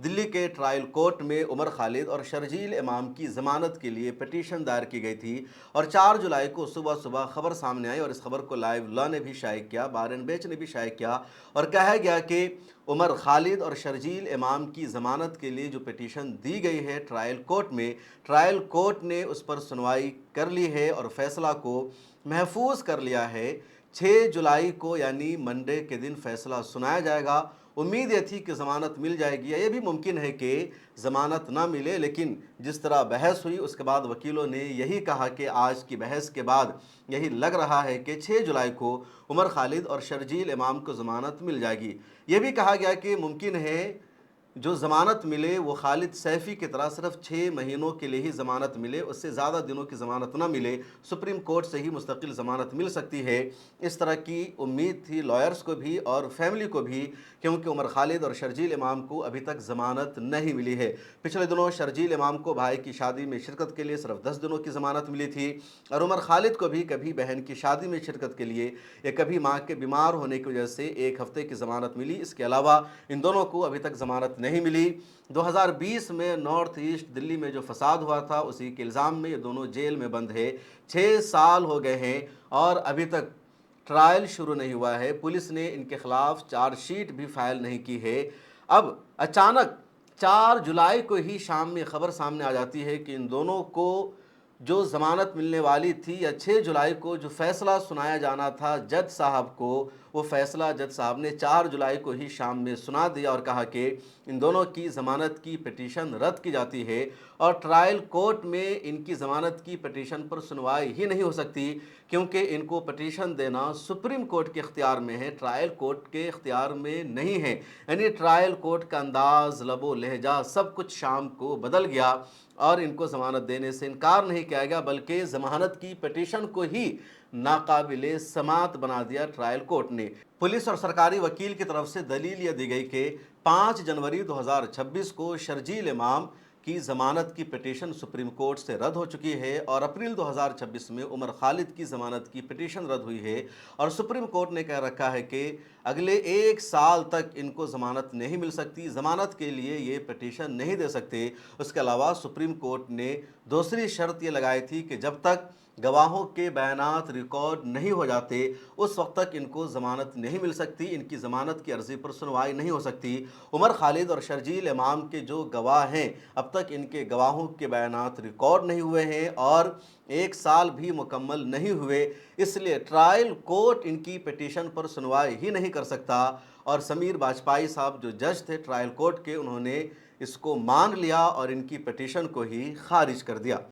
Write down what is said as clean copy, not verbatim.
दिल्ली के trial court में उमर खालिद और शर्जील इमाम की ज़मानत के लिए पिटीशन दायर की गई थी और 4 जुलाई को सुबह सुबह खबर सामने आई और इस खबर को लाइव लॉ ने भी शाये किया, बारन बेंच ने भी शाये किया और कहा गया कि उमर खालिद और शर्जील इमाम की ज़मानत के लिए जो पिटीशन दी गई है ट्रायल कोर्ट में, ट्रायल कोर्ट ने उस पर सुनवाई कर ली है और फैसला को महफूज कर लिया है। 6 जुलाई को यानी मंडे के दिन फैसला सुनाया जाएगा। उम्मीद ये थी कि ज़मानत मिल जाएगी, ये भी मुमकिन है कि ज़मानत ना मिले, लेकिन जिस तरह बहस हुई उसके बाद वकीलों ने यही कहा कि आज की बहस के बाद यही लग रहा है कि 6 जुलाई को उमर खालिद और शर्जील इमाम को ज़मानत मिल जाएगी। ये भी कहा गया कि मुमकिन है जो ज़मानत मिले वो खालिद सैफ़ी की तरह सिर्फ 6 महीनों के लिए ही ज़मानत मिले, उससे ज़्यादा दिनों की ज़मानत ना मिले, सुप्रीम कोर्ट से ही मुस्तकिल ज़मानत मिल सकती है। इस तरह की उम्मीद थी लॉयर्स को भी और फैमिली को भी, क्योंकि उमर खालिद और शर्जील इमाम को अभी तक ज़मानत नहीं मिली है। पिछले दिनों शर्जील इमाम को भाई की शादी में शिरकत के लिए सिर्फ 10 दिनों की ज़मानत मिली थी और उमर खालिद को भी कभी बहन की शादी में शिरकत के लिए या कभी माँ के बीमार होने की वजह से 1 हफ्ते की ज़मानत मिली। इसके अलावा इन दोनों को अभी तक ज़मानत नहीं मिली। 2020 में नॉर्थ ईस्ट दिल्ली में जो फसाद हुआ था उसी के इल्ज़ाम में ये दोनों जेल में बंद है। 6 साल हो गए हैं और अभी तक ट्रायल शुरू नहीं हुआ है। पुलिस ने इनके खिलाफ चार्जशीट भी फाइल नहीं की है। अब अचानक 4 जुलाई को ही शाम में खबर सामने आ जाती है कि इन दोनों को जो ज़मानत मिलने वाली थी, या 6 जुलाई को जो फ़ैसला सुनाया जाना था जज साहब को, वो फ़ैसला जज साहब ने 4 जुलाई को ही शाम में सुना दिया और कहा कि इन दोनों की ज़मानत की पिटीशन रद्द की जाती है और ट्रायल कोर्ट में इनकी ज़मानत की पिटीशन पर सुनवाई ही नहीं हो सकती, क्योंकि इनको पिटीशन देना सुप्रीम कोर्ट के इख्तियार में है, ट्रायल कोर्ट के इख्तियार में नहीं है। यानी ट्रायल कोर्ट का अंदाज़, लबो लहजा सब कुछ शाम को बदल गया और इनको ज़मानत देने से इनकार नहीं किया गया, बल्कि ज़मानत की पिटीशन को ही नाकाबिले समात बना दिया ट्रायल कोर्ट ने। पुलिस और सरकारी वकील की तरफ से दलील यह दी गई कि 5 जनवरी 2026 को शर्जील इमाम की ज़मानत की पिटीशन सुप्रीम कोर्ट से रद्द हो चुकी है और अप्रैल 2026 में उमर खालिद की ज़मानत की पिटीशन रद्द हुई है और सुप्रीम कोर्ट ने कह रखा है कि अगले 1 साल तक इनको ज़मानत नहीं मिल सकती, ज़मानत के लिए ये पिटीशन नहीं दे सकते। उसके अलावा सुप्रीम कोर्ट ने दूसरी शर्त ये लगाई थी कि जब तक गवाहों के बयानात रिकॉर्ड नहीं हो जाते उस वक्त तक इनको ज़मानत नहीं मिल सकती, इनकी ज़मानत की अर्ज़ी पर सुनवाई नहीं हो सकती। उमर खालिद और शर्जील इमाम के जो गवाह हैं अब तक इनके गवाहों के बयानात रिकॉर्ड नहीं हुए हैं और 1 साल भी मुकम्मल नहीं हुए, इसलिए ट्रायल कोर्ट इनकी पिटीशन पर सुनवाई ही नहीं कर सकता। और समीर बाजपाई साहब जो जज थे ट्रायल कोर्ट के, उन्होंने इसको मान लिया और इनकी पिटीशन को ही खारिज कर दिया।